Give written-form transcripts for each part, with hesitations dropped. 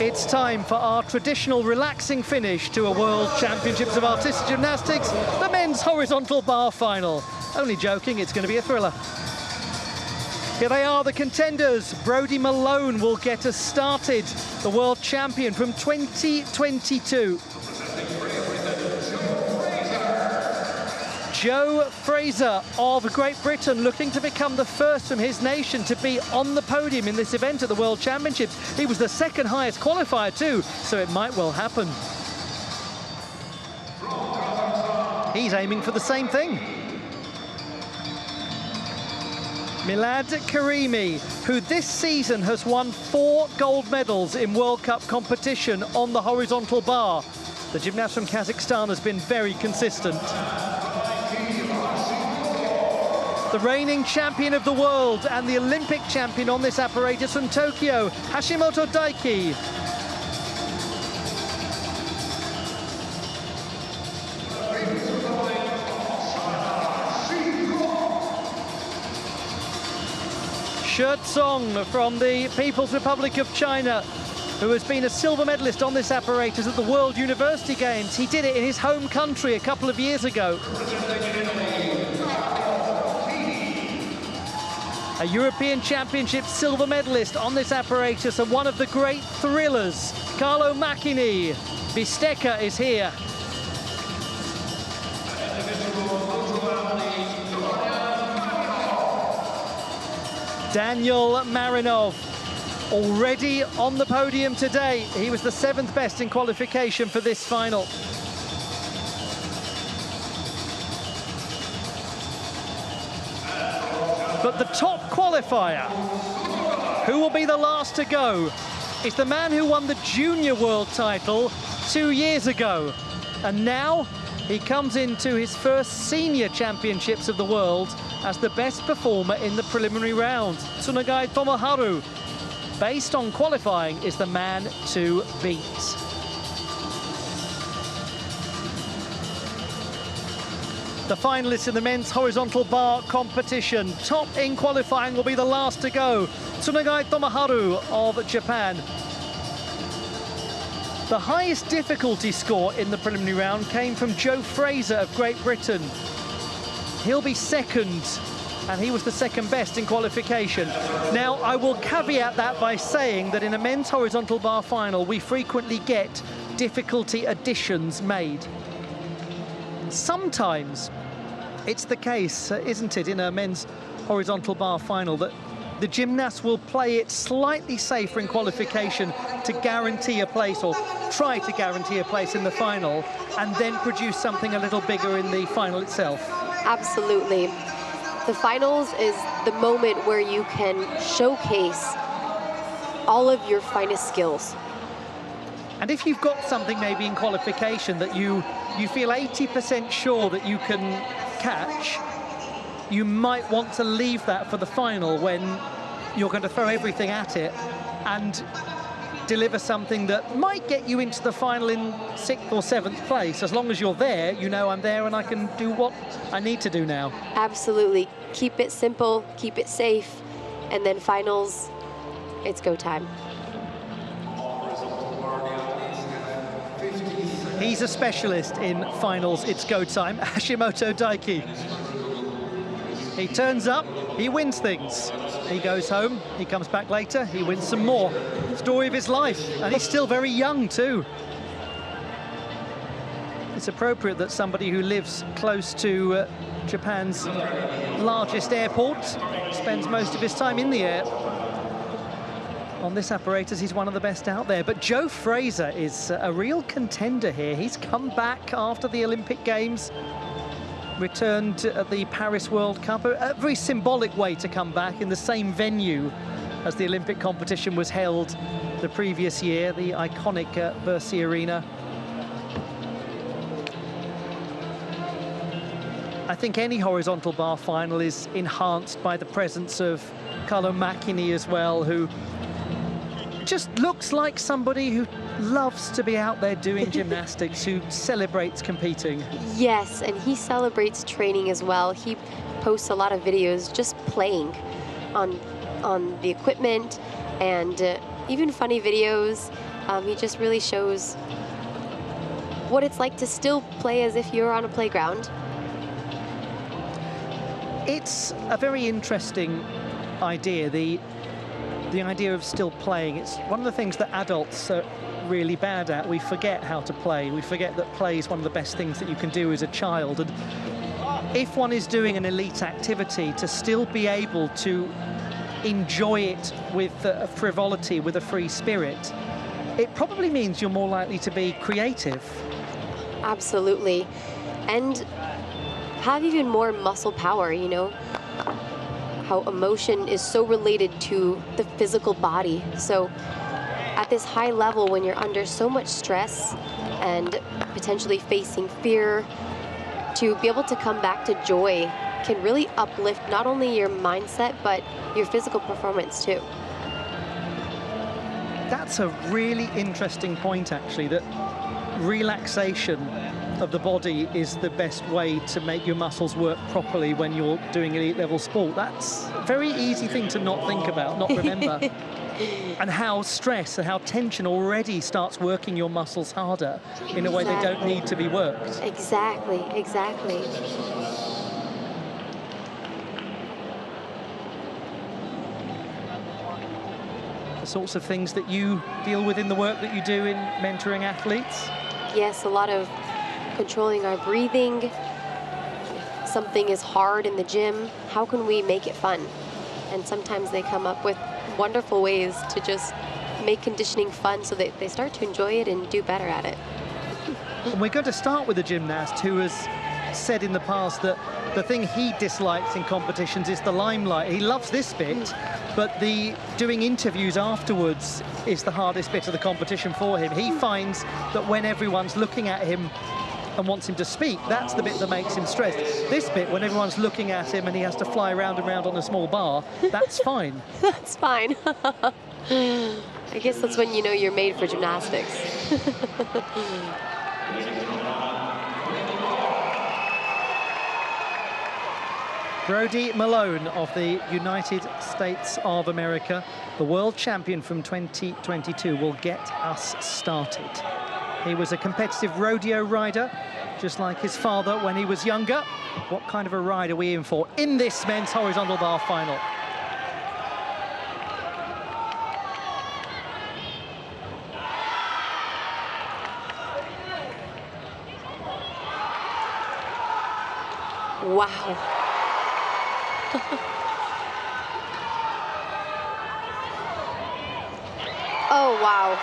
It's time for our traditional relaxing finish to a World Championships of Artistic Gymnastics, the men's horizontal bar final. Only joking, it's going to be a thriller. Here they are, the contenders. Brody Malone will get us started, the world champion from 2022. Joe Fraser of Great Britain, looking to become the first from his nation to be on the podium in this event at the World Championships. He was the second highest qualifier too, so it might well happen. He's aiming for the same thing. Milad KARIMI, who this season has won 4 gold medals in World Cup competition on the horizontal bar. The gymnast from Kazakhstan has been very consistent. The reigning champion of the world and the Olympic champion on this apparatus from Tokyo, Hashimoto Daiki. Shi Cong from the People's Republic of China, who has been a silver medalist on this apparatus at the World University Games. He did it in his home country a couple of years ago. A European Championship silver medalist on this apparatus and one of the great thrillers, Carlo MACCHINI. Bistecca is here. Daniel MARINOV, already on the podium today. He was the 7th best in qualification for this final. But the top qualifier, who will be the last to go, is the man who won the junior world title 2 years ago. And now he comes into his first senior championships of the world as the best performer in the preliminary round. TSUNOGAI Tomoharu, based on qualifying, is the man to beat. The finalists in the men's horizontal bar competition. Top in qualifying will be the last to go, TSUNOGAI Tomoharu of Japan. The highest difficulty score in the preliminary round came from Joe Fraser of Great Britain. He'll be second, and he was the second best in qualification. Now, I will caveat that by saying that in a men's horizontal bar final, we frequently get difficulty additions made. Sometimes it's the case, isn't it, in a men's horizontal bar final, that the gymnast will play it slightly safer in qualification to guarantee a place, or try to guarantee a place in the final, and then produce something a little bigger in the final itself. Absolutely. The finals is the moment where you can showcase all of your finest skills. And if you've got something maybe in qualification that you feel 80% sure that you can catch, you might want to leave that for the final when you're going to throw everything at it and deliver something that might get you into the final in 6th or 7th place. As long as you're there, you know I'm there and I can do what I need to do now. Absolutely. Keep it simple, keep it safe, and then finals, it's go time. He's a specialist in finals. It's go time. Hashimoto Daiki. He turns up, he wins things. He goes home, he comes back later, he wins some more. Story of his life, and he's still very young too. It's appropriate that somebody who lives close to Japan's largest airport spends most of his time in the air. On this apparatus, he's one of the best out there. But Joe Fraser is a real contender here. He's come back after the Olympic Games, returned at the Paris World Cup, a very symbolic way to come back in the same venue as the Olympic competition was held the previous year, the iconic Bercy Arena. I think any horizontal bar final is enhanced by the presence of Carlo MACCHINI as well, who just looks like somebody who loves to be out there doing gymnastics, who celebrates competing. Yes, and he celebrates training as well. He posts a lot of videos just playing on the equipment, and even funny videos. He just really shows what it's like to still play as if you're on a playground. It's a very interesting idea, the idea of still playing. It's one of the things that adults are really bad at. We forget how to play. We forget that play is one of the best things that you can do as a child. And if one is doing an elite activity, to still be able to enjoy it with a frivolity, with a free spirit, it probably means you're more likely to be creative. Absolutely. And have even more muscle power, you know? How emotion is so related to the physical body. So at this high level, when you're under so much stress and potentially facing fear, to be able to come back to joy can really uplift not only your mindset, but your physical performance too. That's a really interesting point, actually, that relaxation of the body is the best way to make your muscles work properly when you're doing elite level sport. That's a very easy thing to not think about, not remember. And how stress and how tension already starts working your muscles harder in a way they don't need to be worked. Exactly, exactly. The sorts of things that you deal with in the work that you do in mentoring athletes? Yes, a lot of controlling our breathing. If something is hard in the gym, how can we make it fun? And sometimes they come up with wonderful ways to just make conditioning fun so that they start to enjoy it and do better at it. And we're going to start with a gymnast who has said in the past that the thing he dislikes in competitions is the limelight. He loves this bit, but the doing interviews afterwards is the hardest bit of the competition for him. He finds that when everyone's looking at him and wants him to speak, that's the bit that makes him stressed. This bit, when everyone's looking at him and he has to fly round and round on a small bar, that's fine. That's fine. I guess that's when you know you're made for gymnastics. Brody Malone of the United States of America, the world champion from 2022, will get us started. He was a competitive rodeo rider, just like his father when he was younger. What kind of a ride are we in for in this men's horizontal bar final? Wow. Oh, wow.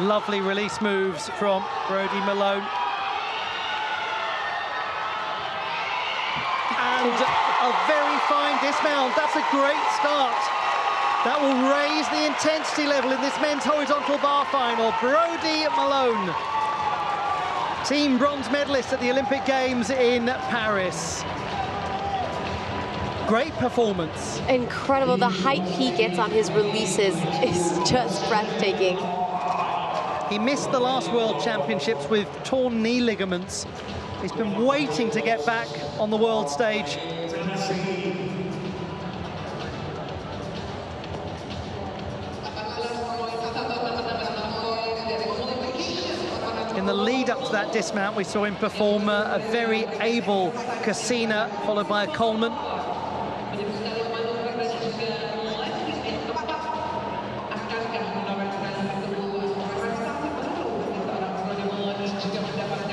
Lovely release moves from Brody Malone. And a very fine dismount. That's a great start. That will raise the intensity level in this men's horizontal bar final. Brody Malone, team bronze medalist at the Olympic Games in Paris. Great performance. Incredible. The height he gets on his releases is just breathtaking. He missed the last World Championships with torn knee ligaments. He's been waiting to get back on the world stage. In the lead up to that dismount, we saw him perform a very able Cassina, followed by a Coleman.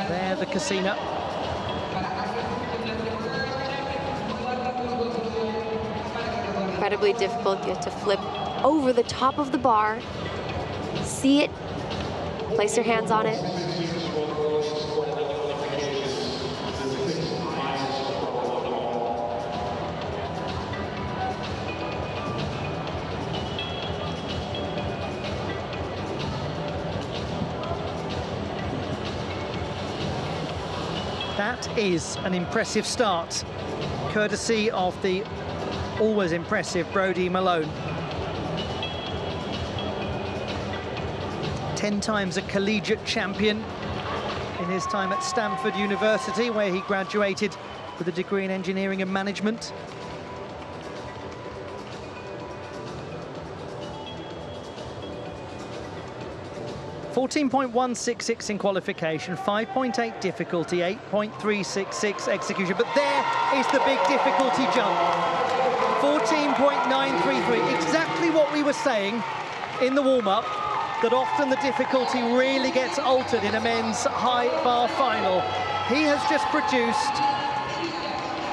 There, the Cassina. Incredibly difficult. You have to flip over the top of the bar, see it, place your hands on it. That is an impressive start, courtesy of the always impressive Brody Malone. 10 times a collegiate champion in his time at Stanford University, where he graduated with a degree in engineering and management. .166 in qualification, 5.8 difficulty, 8.366 execution. But there is the big difficulty jump. 14.933, exactly what we were saying in the warm-up, that often the difficulty really gets altered in a men's high bar final. He has just produced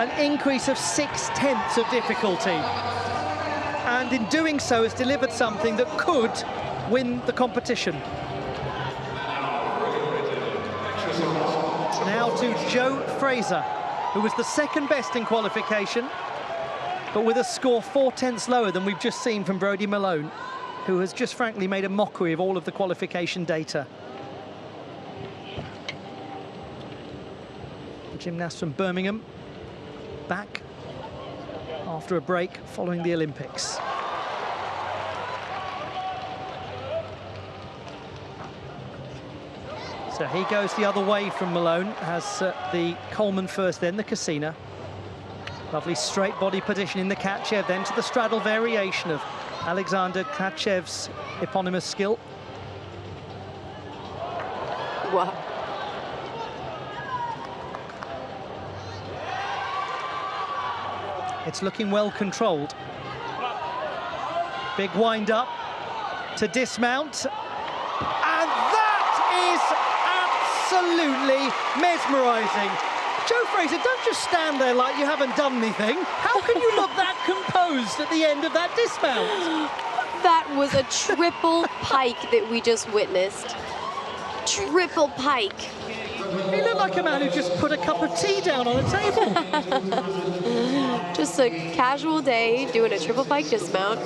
an increase of 6/10 of difficulty. And in doing so has delivered something that could win the competition. Now to Joe Fraser, who was the second best in qualification, but with a score 4/10 lower than we've just seen from Brody Malone, who has just frankly made a mockery of all of the qualification data. The gymnast from Birmingham, back after a break following the Olympics. So he goes the other way from Malone, has the Coleman first, then the Cassina. Lovely straight body position in the Kachev, then to the straddle variation of Alexander Kachev's eponymous skill. Wow. It's looking well controlled. Big wind up to dismount. And that is absolutely mesmerizing. Joe Fraser, don't just stand there like you haven't done anything. How can you look that composed at the end of that dismount? That was a triple pike that we just witnessed. Triple pike. He looked like a man who just put a cup of tea down on a table. Just a casual day doing a triple pike dismount.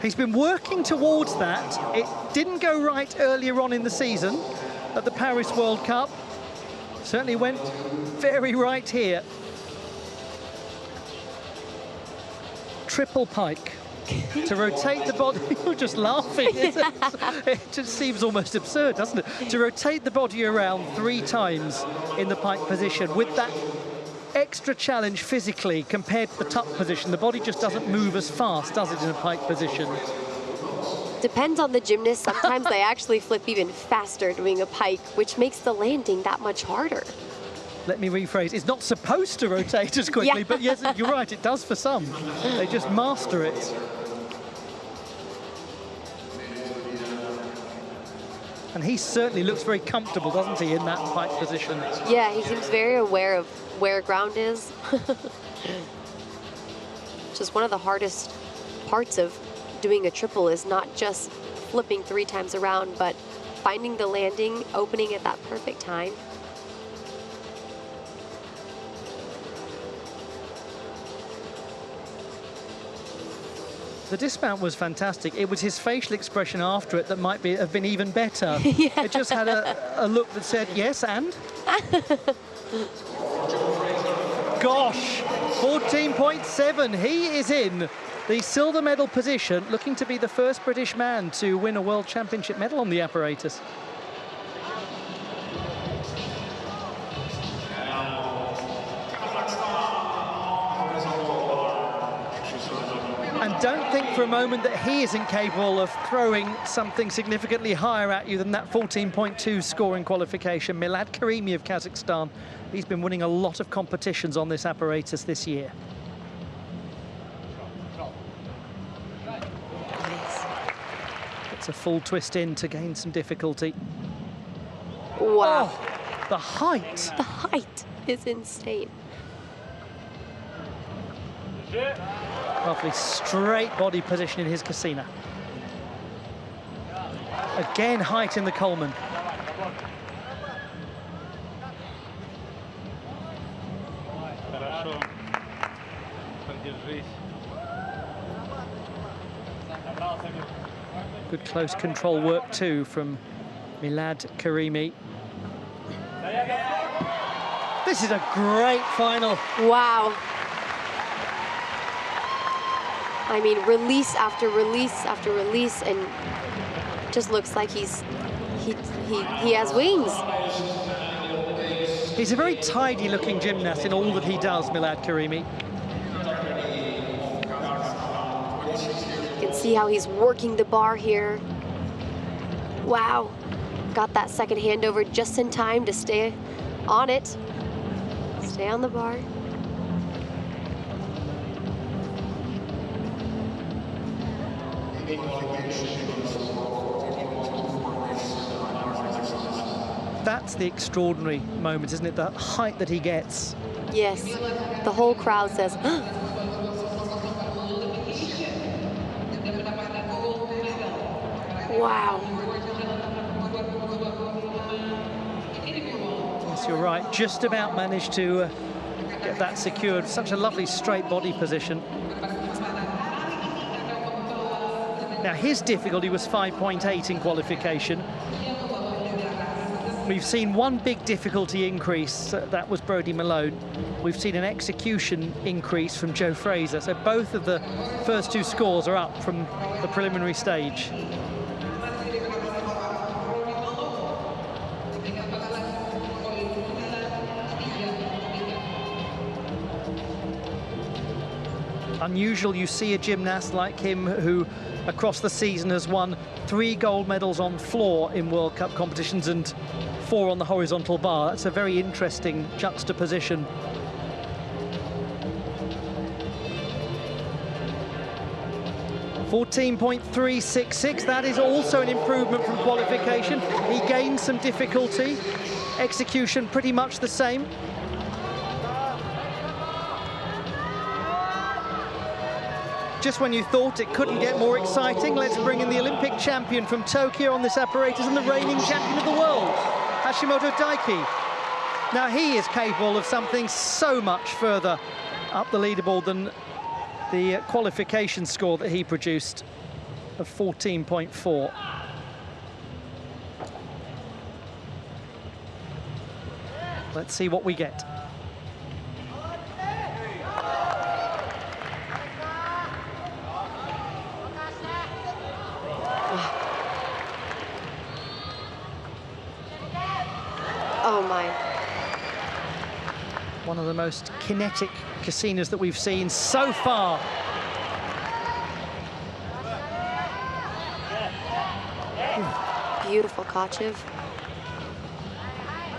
He's been working towards that. It didn't go right earlier on in the season at the Paris World Cup. Certainly went very right here. Triple pike to rotate the body. You're just laughing. It just seems almost absurd, doesn't it? To rotate the body around 3 times in the pike position with that extra challenge physically compared to the tuck position. The body just doesn't move as fast, does it, in a pike position? Depends on the gymnast. Sometimes they actually flip even faster doing a pike, which makes the landing that much harder. Let me rephrase. It's not supposed to rotate as quickly, but yes, you're right, it does for some. They just master it. And he certainly looks very comfortable, doesn't he, in that pike position? Yeah, he seems very aware of where ground is. Just one of the hardest parts of doing a triple is not just flipping 3 times around, but finding the landing, opening at that perfect time. The dismount was fantastic. It was his facial expression after it that might have been even better. Yeah. It just had a look that said, yes, and? Gosh, 14.7. He is in the silver medal position, looking to be the first British man to win a World Championship medal on the apparatus. And don't think for a moment that he isn't capable of throwing something significantly higher at you than that 14.2 score in qualification. Milad KARIMI of Kazakhstan. He's been winning a lot of competitions on this apparatus this year. It's a full twist in to gain some difficulty. Wow. Oh, the height. The height is insane. Lovely straight body position in his Cassina. Again, height in the Coleman. Good close control work too from Milad KARIMI. This is a great final. Wow. I mean, release after release after release, and just looks like he has wings. He's a very tidy-looking gymnast in all that he does, Milad Karimi. You can see how he's working the bar here. Wow, got that second handover just in time to stay on it. Stay on the bar. That's the extraordinary moment, isn't it? The height that he gets. Yes, the whole crowd says, wow. Yes, you're right. Just about managed to get that secured. Such a lovely straight body position. Now, his difficulty was 5.8 in qualification. We've seen one big difficulty increase, that was Brody Malone. We've seen an execution increase from Joe Fraser. So both of the first two scores are up from the preliminary stage. Unusual, you see a gymnast like him who across the season has won 3 gold medals on floor in World Cup competitions and 4 on the horizontal bar. That's a very interesting juxtaposition. .366, that is also an improvement from qualification. He gained some difficulty. Execution pretty much the same. Just when you thought it couldn't get more exciting, let's bring in the Olympic champion from Tokyo on this apparatus and the reigning champion of the world, Hashimoto Daiki. Now, he is capable of something so much further up the leaderboard than the qualification score that he produced of 14.4. Let's see what we get. Oh my. One of the most kinetic casinas that we've seen so far. Beautiful Kachev.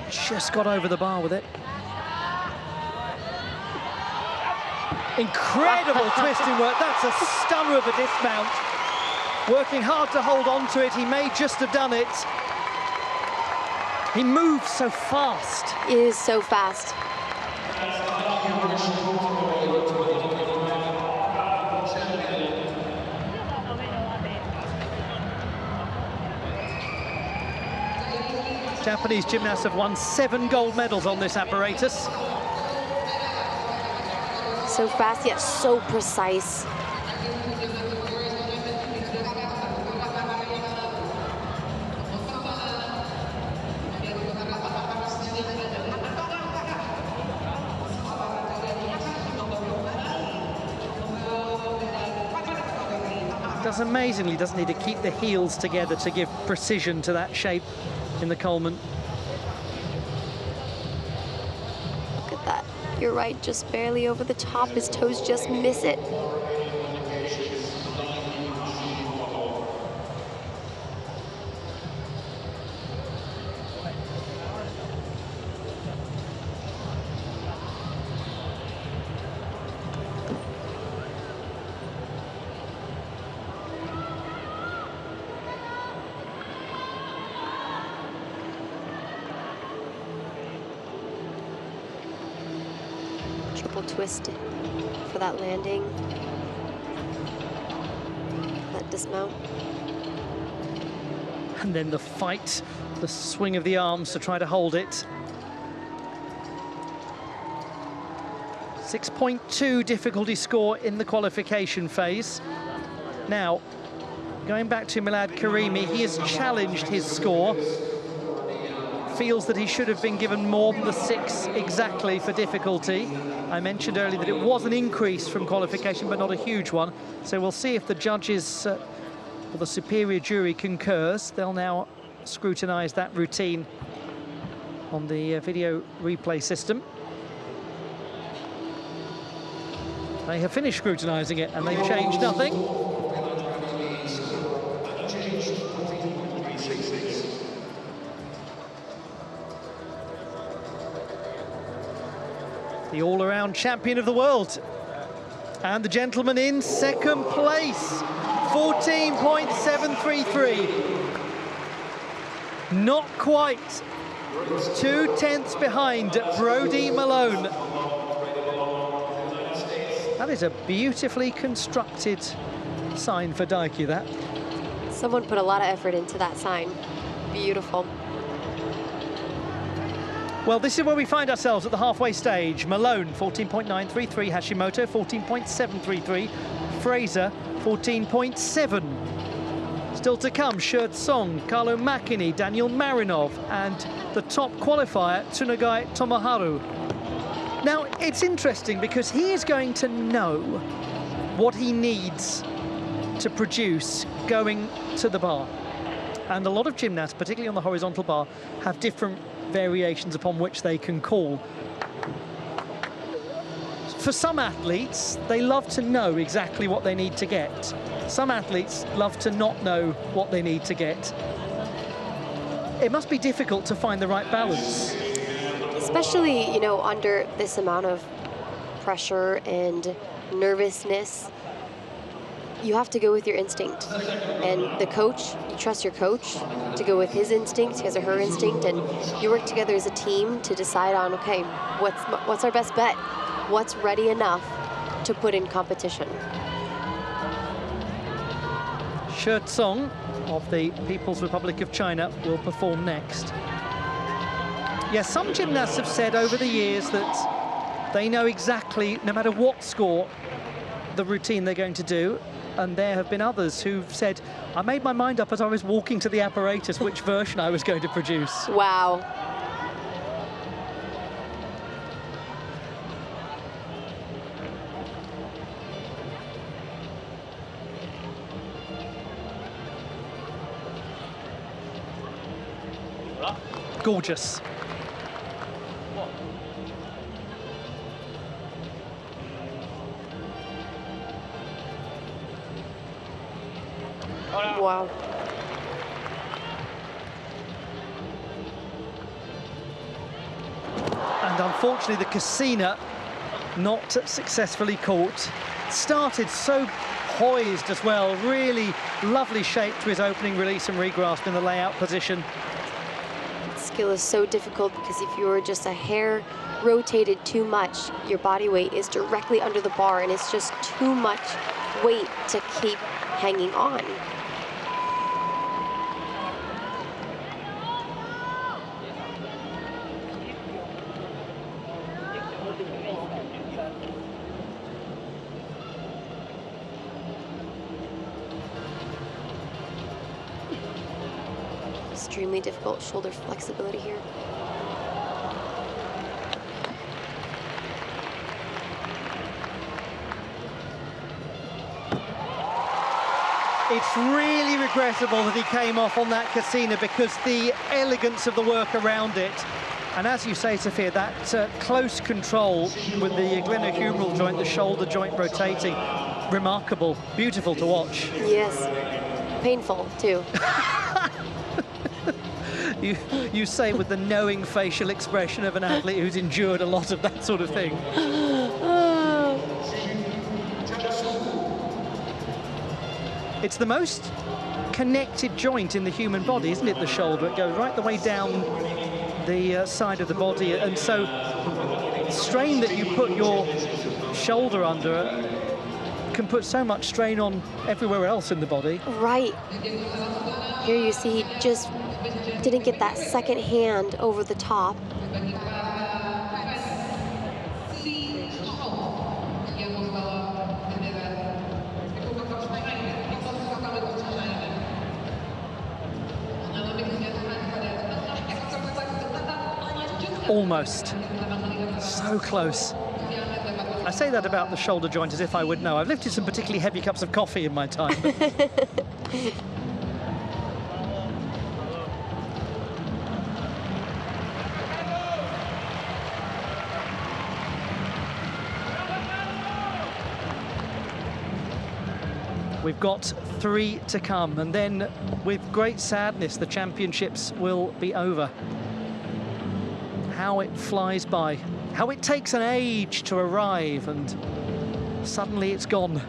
Just got over the bar with it. Incredible twisting work. That's a stunner of a dismount. Working hard to hold on to it. He may just have done it. He moves so fast. It is so fast. Japanese gymnasts have won 7 gold medals on this apparatus. So fast, yet so precise. Does amazingly, doesn't he, to keep the heels together to give precision to that shape in the Coleman. Look at that. You're right, just barely over the top. His toes just miss it. Triple twist for that landing, that dismount. And then the fight, the swing of the arms to try to hold it. 6.2 difficulty score in the qualification phase. Now, going back to Milad Karimi, he has challenged his score. Feels that he should have been given more than the 6 exactly for difficulty. I mentioned earlier that it was an increase from qualification, but not a huge one. So we'll see if the judges Well, the superior jury concurs. They'll now scrutinise that routine on the video replay system. They have finished scrutinising it and they've changed nothing. The all-around champion of the world. And the gentleman in second place, 14.733. Not quite 2/10 behind Brody Malone. That is a beautifully constructed sign for Daiki, that. Someone put a lot of effort into that sign. Beautiful. Well, this is where we find ourselves at the halfway stage. Malone, 14.933. Hashimoto, 14.733. FRASER, 14.7. Still to come, SHI Cong, Carlo MACCHINI, Daniel MARINOV, and the top qualifier, TSUNOGAI Tomoharu. Now, it's interesting because he is going to know what he needs to produce going to the bar. And a lot of gymnasts, particularly on the horizontal bar, have different variations upon which they can call. For some athletes, they love to know exactly what they need to get. Some athletes love to not know what they need to get. It must be difficult to find the right balance. Especially, you know, under this amount of pressure and nervousness, you have to go with your instinct. And the coach, you trust your coach to go with his instinct, his or her instinct, and you work together as a team to decide on, okay, what's our best bet? What's ready enough to put in competition? SHI Cong of the People's Republic of China will perform next. Yes, some gymnasts have said over the years that they know exactly, no matter what score, the routine they're going to do. And there have been others who've said, I made my mind up as I was walking to the apparatus which version I was going to produce. Wow. Gorgeous. Wow. And unfortunately, the Casina not successfully caught. Started so poised as well, really lovely shape to his opening release and regrasp in the layout position. Skill is so difficult because if you were just a hair rotated too much, your body weight is directly under the bar and it's just too much weight to keep hanging on. Extremely difficult shoulder flexibility here. It's really regrettable that he came off on that Casina because the elegance of the work around it. And as you say, Sophia, that close control with the glenohumeral joint, the shoulder joint rotating, remarkable, beautiful to watch. Yes, painful too. You say with the knowing facial expression of an athlete who's endured a lot of that sort of thing. It's the most connected joint in the human body, isn't it, the shoulder? It goes right the way down the side of the body, and so strain that you put your shoulder under can put so much strain on everywhere else in the body. Right. Here you see he just didn't get that second hand over the top. Almost. So close. I say that about the shoulder joint as if I would know. I've lifted some particularly heavy cups of coffee in my time. But... We've got 3 to come, and then with great sadness, the championships will be over. How it flies by, how it takes an age to arrive, and suddenly it's gone.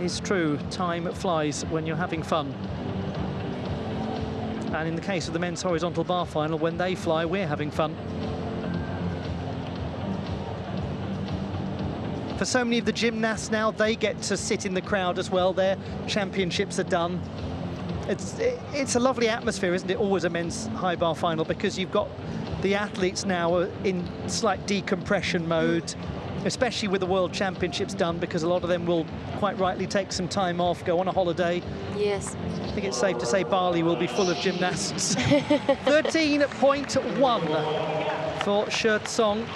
It's true, time flies when you're having fun. And in the case of the men's horizontal bar final, when they fly, we're having fun. For so many of the gymnasts now, they get to sit in the crowd as well. Their championships are done. It's a lovely atmosphere, isn't it? Always a men's high bar final, because you've got the athletes now in slight decompression mode, especially with the World Championships done, because a lot of them will quite rightly take some time off, go on a holiday. Yes. I think it's safe to say Bali will be full of gymnasts. 13.1 for SHI Cong.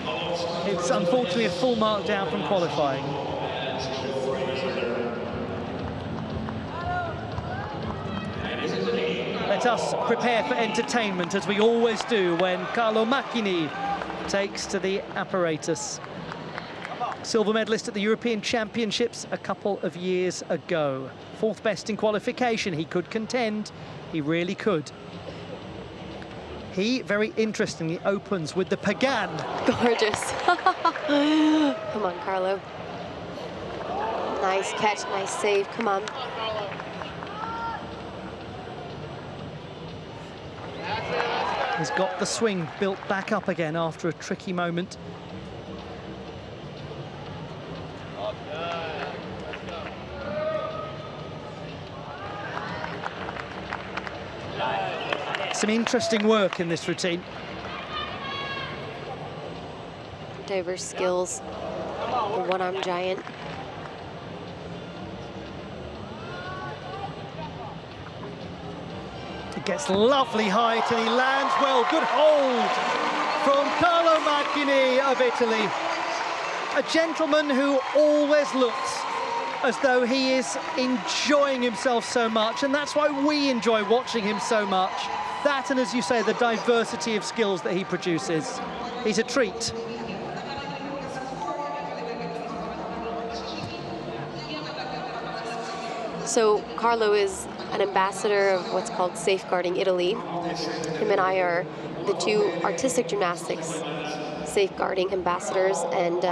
It's unfortunately a full mark down from qualifying. Let us prepare for entertainment, as we always do when Carlo MACCHINI takes to the apparatus. Silver medalist at the European Championships a couple of years ago. 4th best in qualification. He could contend. He really could. He, very interestingly, opens with the Pagan. Gorgeous. Come on, Carlo. Nice catch, nice save. Come on. He's got the swing built back up again after a tricky moment. Some interesting work in this routine. Diverse skills. The one-arm giant. He gets lovely height and he lands well. Good hold from Carlo MACCHINI of Italy. A gentleman who always looks as though he is enjoying himself so much, and that's why we enjoy watching him so much. That, and as you say, the diversity of skills that he produces. He's a treat. So Carlo is an ambassador of what's called Safeguarding Italy. Him and I are the 2 artistic gymnastics safeguarding ambassadors, and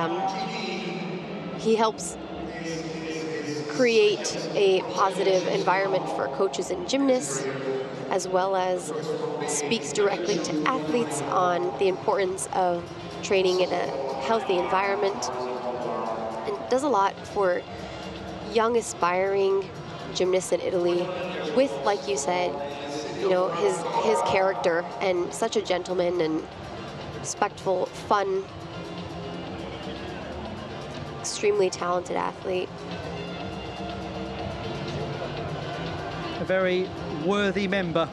he helps create a positive environment for coaches and gymnasts, as well as speaks directly to athletes on the importance of training in a healthy environment, and does a lot for young aspiring gymnasts in Italy with, like you said, you know, his character, and such a gentleman and respectful, fun, extremely talented athlete. A very worthy member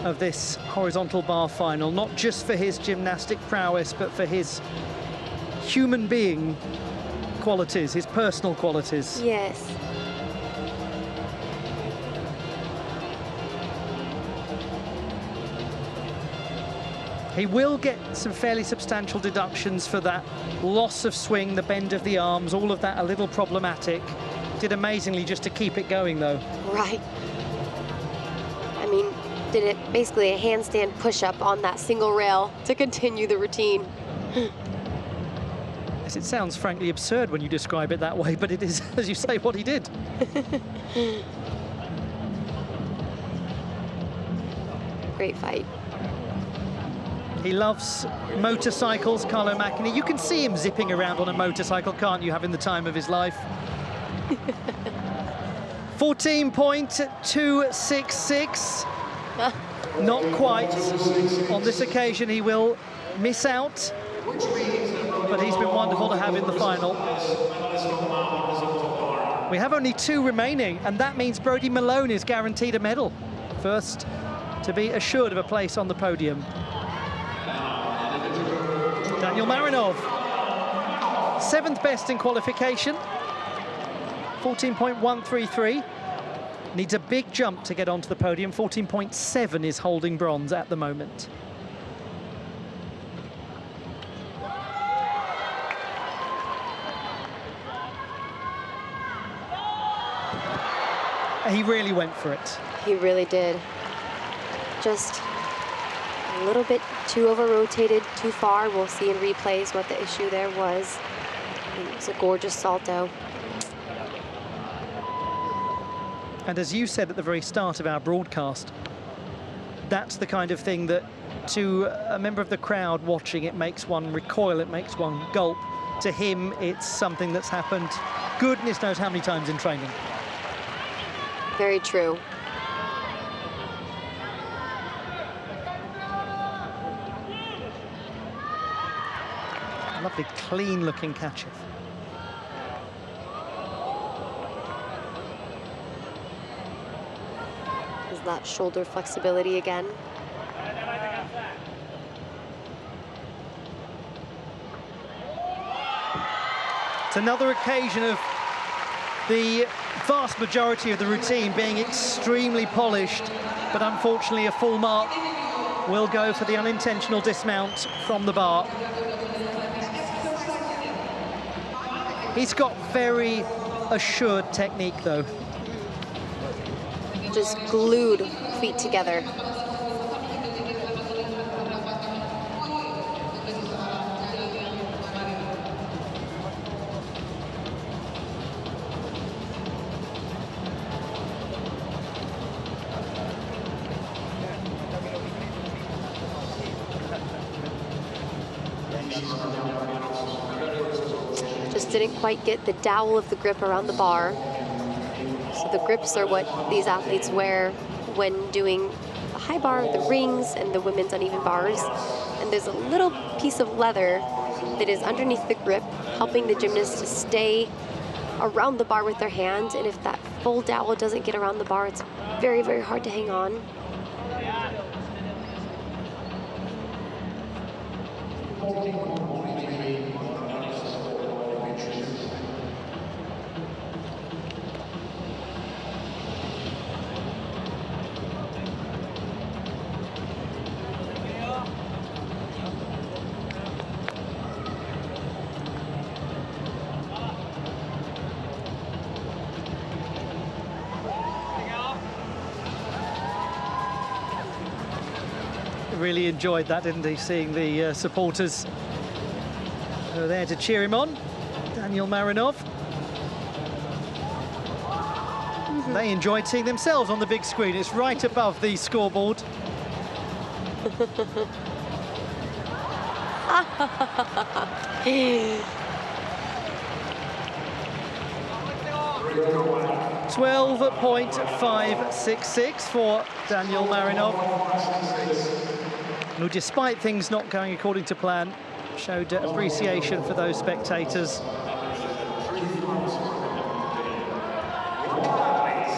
of this horizontal bar final, not just for his gymnastic prowess, but for his human being qualities, his personal qualities. Yes. He will get some fairly substantial deductions for that loss of swing, the bend of the arms, all of that a little problematic. Did amazingly just to keep it going, though. Right. I mean, did it basically a handstand push-up on that single rail to continue the routine. Yes, it sounds frankly absurd when you describe it that way, but it is, as you say, what he did. Great fight. He loves motorcycles, Carlo MACCHINI. You can see him zipping around on a motorcycle, can't you, having the time of his life? 14.266. Not quite. On this occasion, he will miss out, but he's been wonderful to have in the final. We have only 2 remaining, and that means Brody Malone is guaranteed a medal. First to be assured of a place on the podium. Daniel Marinov 7th best in qualification, 14.133. Needs a big jump to get onto the podium. 14.7 is holding bronze at the moment. He really went for it. He really did. Just a little bit too over-rotated, too far. We'll see in replays what the issue there was. It was a gorgeous salto. And as you said at the very start of our broadcast, that's the kind of thing that, to a member of the crowd watching, it makes one recoil, it makes one gulp. To him, it's something that's happened goodness knows how many times in training. Very true. Lovely, clean-looking catch. Is that shoulder flexibility again? It's another occasion of the vast majority of the routine being extremely polished, but unfortunately a full mark will go for the unintentional dismount from the bar. He's got very assured technique, though. Just glued feet together. Just didn't quite get the dowel of the grip around the bar. So the grips are what these athletes wear when doing the high bar, the rings, and the women's uneven bars. And there's a little piece of leather that is underneath the grip, helping the gymnast to stay around the bar with their hand. And if that full dowel doesn't get around the bar, it's very, very hard to hang on. Really enjoyed that, didn't he? Seeing the supporters who are there to cheer him on. Daniel Marinov. They enjoyed seeing themselves on the big screen. It's right above the scoreboard. .566 for Daniel Marinov, who, despite things not going according to plan, showed appreciation for those spectators.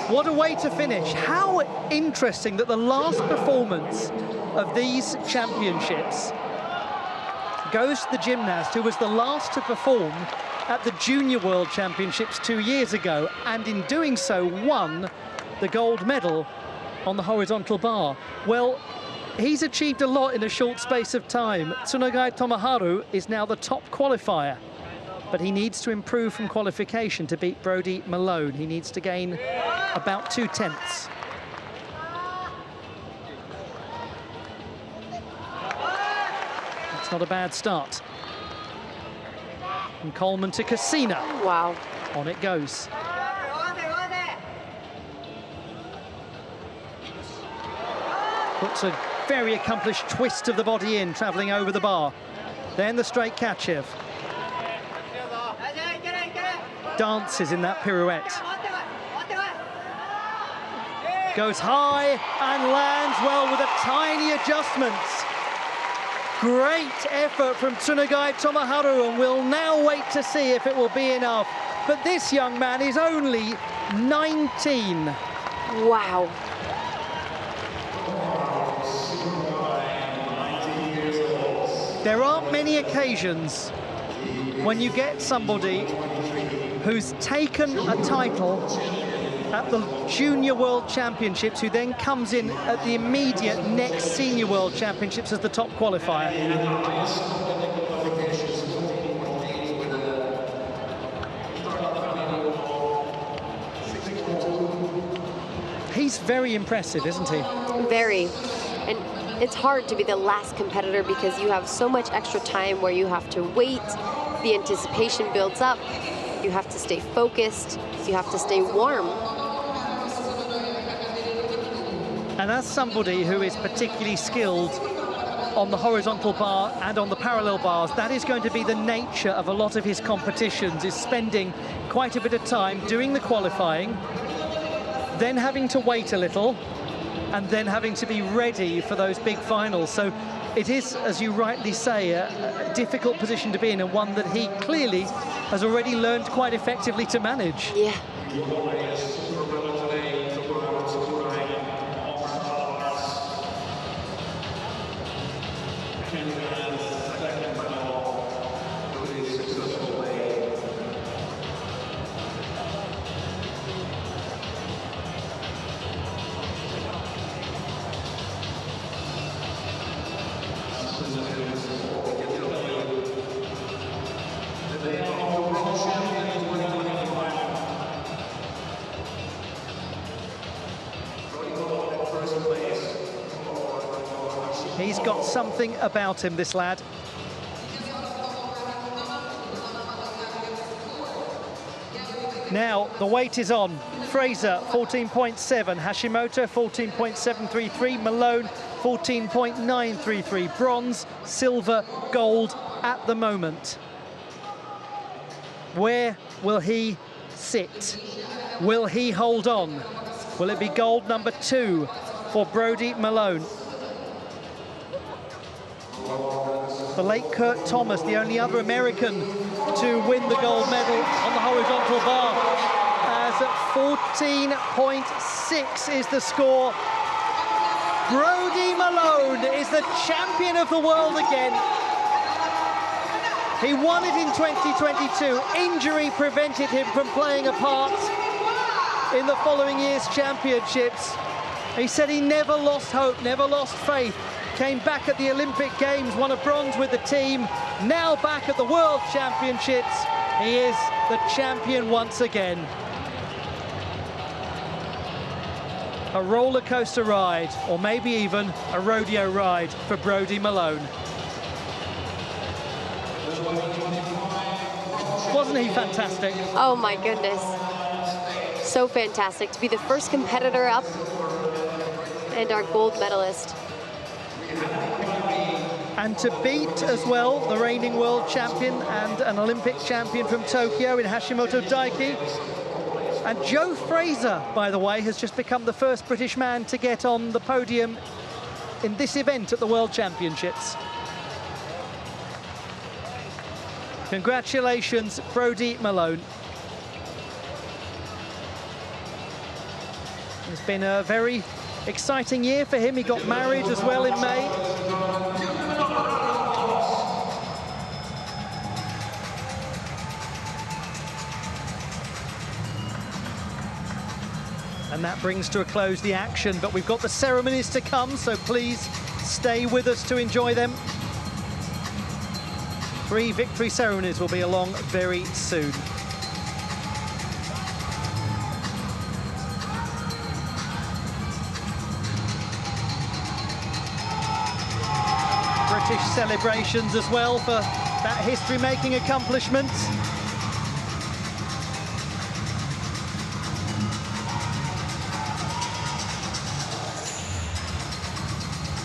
What a way to finish. How interesting that the last performance of these championships goes to the gymnast who was the last to perform at the Junior World Championships 2 years ago, and in doing so won the gold medal on the horizontal bar. Well, he's achieved a lot in a short space of time. TSUNOGAI Tomoharu is now the top qualifier, but he needs to improve from qualification to beat Brody MALONE. He needs to gain about 2/10. That's not a bad start. From Coleman to Cassina. Wow. On it goes. Puts a very accomplished twist of the body in, travelling over the bar. Then the straight Kachev. Dances in that pirouette. Goes high and lands well with a tiny adjustment. Great effort from TSUNOGAI Tomoharu, and we'll now wait to see if it will be enough. But this young man is only 19. Wow. There aren't many occasions when you get somebody who's taken a title at the Junior World Championships, who then comes in at the immediate next Senior World Championships as the top qualifier. He's very impressive, isn't he? Very. And it's hard to be the last competitor because you have so much extra time where you have to wait, the anticipation builds up, you have to stay focused, you have to stay warm. And as somebody who is particularly skilled on the horizontal bar and on the parallel bars, that is going to be the nature of a lot of his competitions, is spending quite a bit of time doing the qualifying, then having to wait a little, and then having to be ready for those big finals. So it is, as you rightly say, a difficult position to be in, and one that he clearly has already learned quite effectively to manage. Yeah. He's got something about him, this lad. Now, the weight is on. FRASER, 14.7. Hashimoto, 14.733. Malone, 14.933. Bronze, silver, gold at the moment. Where will he sit? Will he hold on? Will it be gold number 2 for Brody Malone? The late Kurt Thomas, the only other American to win the gold medal on the horizontal bar, as 14.6 is the score. Brody Malone is the champion of the world again. He won it in 2022. Injury prevented him from playing a part in the following year's championships. He said he never lost hope, never lost faith. Came back at the Olympic Games, won a bronze with the team. Now back at the World Championships, he is the champion once again. A roller coaster ride, or maybe even a rodeo ride for Brody Malone. Wasn't he fantastic? Oh my goodness. So fantastic to be the first competitor up and our gold medalist. And to beat as well the reigning world champion and an Olympic champion from Tokyo in Hashimoto Daiki. And Joe Fraser, by the way, has just become the first British man to get on the podium in this event at the World Championships. Congratulations, Brody Malone. It's been a very exciting year for him. He got married as well in May. And that brings to a close the action, but we've got the ceremonies to come, so please stay with us to enjoy them. 3 victory ceremonies will be along very soon. British celebrations as well for that history-making accomplishment.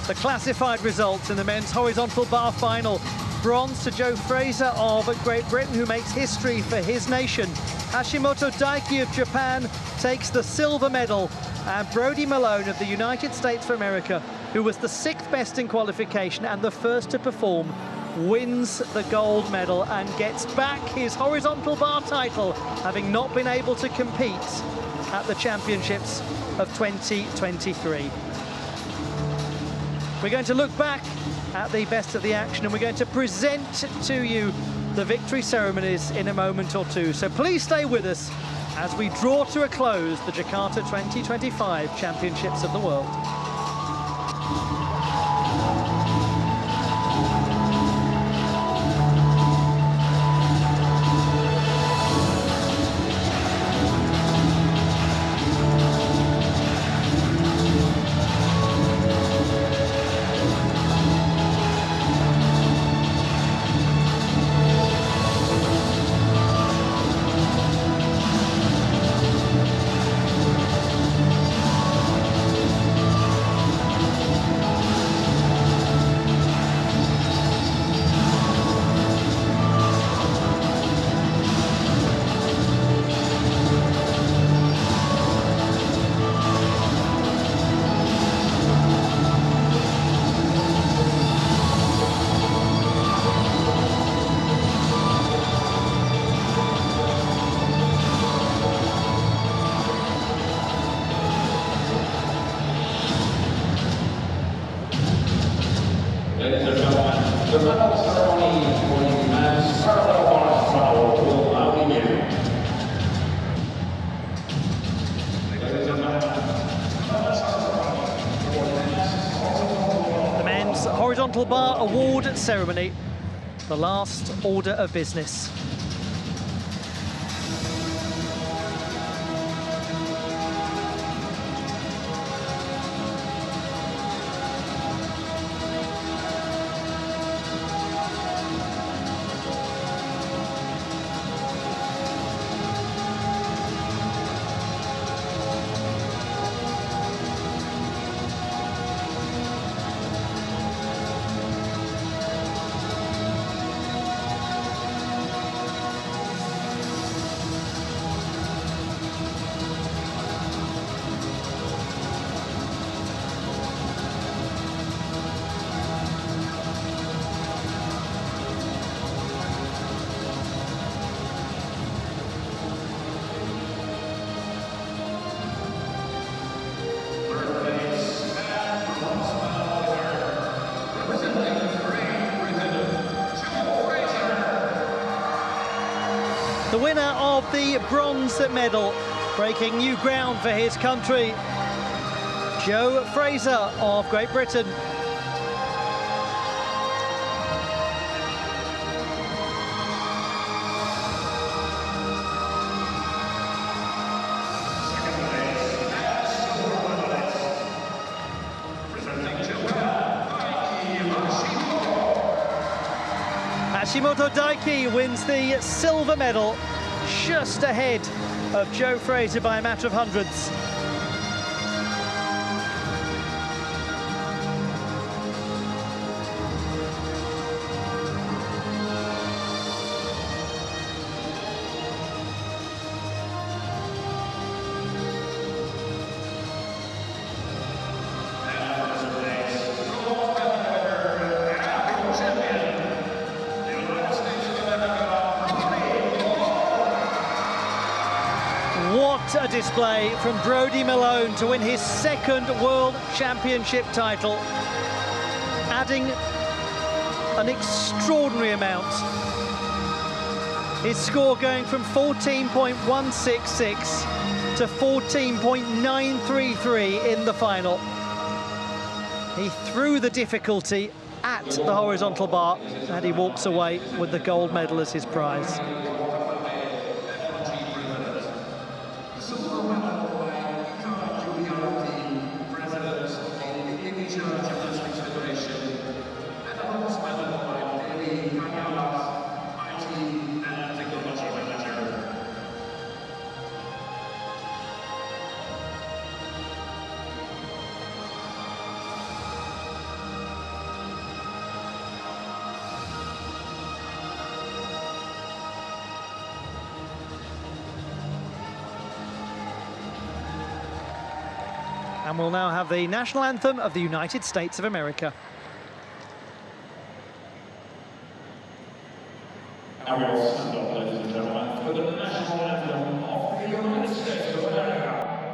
The classified results in the men's horizontal bar final. Bronze to Joe Fraser of Great Britain, who makes history for his nation. Hashimoto Daiki of Japan takes the silver medal. And Brody Malone of the United States of America, who was the 6th best in qualification and the first to perform, wins the gold medal and gets back his horizontal bar title, having not been able to compete at the championships of 2023. We're going to look back at the best of the action, and we're going to present to you the victory ceremonies in a moment or two. So please stay with us as we draw to a close the Jakarta 2025 Championships of the World. Ladies and gentlemen, the medal ceremony for the men's parallel final will now begin. Ladies and gentlemen, The men's horizontal bar award ceremony, the last order of business. The winner of the bronze medal, breaking new ground for his country, Joe Fraser of Great Britain. Hashimoto Daiki wins the silver medal, just ahead of Joe Fraser by a matter of hundreds. What a display from Brody Malone to win his second World Championship title, adding an extraordinary amount. His score going from 14.166 to 14.933 in the final. He threw the difficulty at the horizontal bar and he walks away with the gold medal as his prize. And we'll now have the national anthem of the United States of America. I will stand up, ladies and gentlemen, for the national anthem of the United States of America.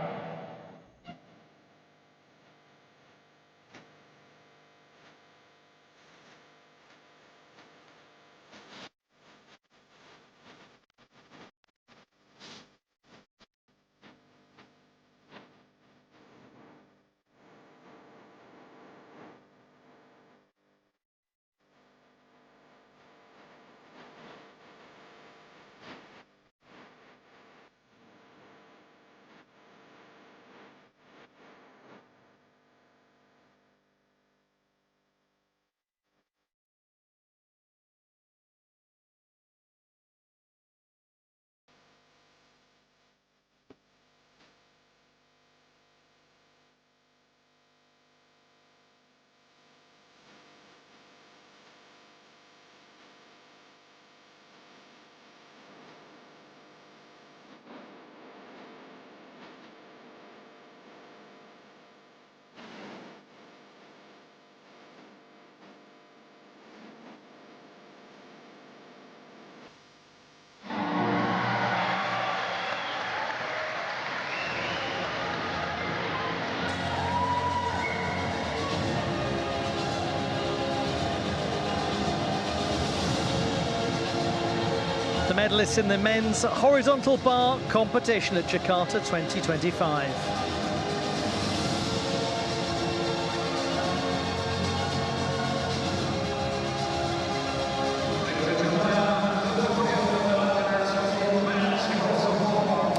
medalists in the men's horizontal bar competition at Jakarta 2025.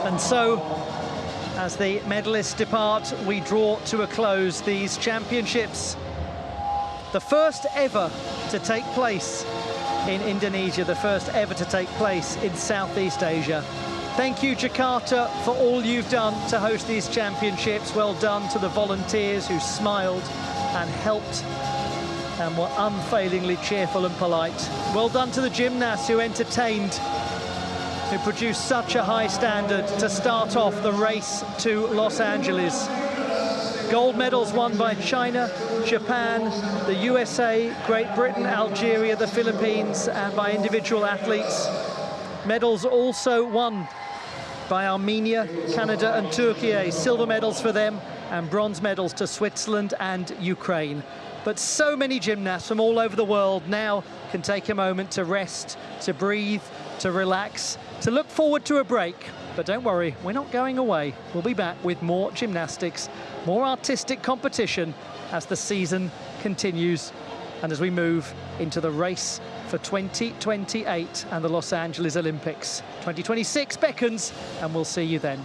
And so, as the medalists depart, we draw to a close these championships. The first ever to take place in Indonesia, the first ever to take place in Southeast Asia. Thank you, Jakarta, for all you've done to host these championships. Well done to the volunteers who smiled and helped and were unfailingly cheerful and polite. Well done to the gymnasts who entertained, who produced such a high standard to start off the race to Los Angeles. Gold medals won by China, Japan, the USA, Great Britain, Algeria, the Philippines, and by individual athletes. Medals also won by Armenia, Canada, and Turkey. Silver medals for them, and bronze medals to Switzerland and Ukraine. But so many gymnasts from all over the world now can take a moment to rest, to breathe, to relax, to look forward to a break. But don't worry, we're not going away. We'll be back with more gymnastics, more artistic competition as the season continues and as we move into the race for 2028 and the Los Angeles Olympics. 2026 beckons, and we'll see you then.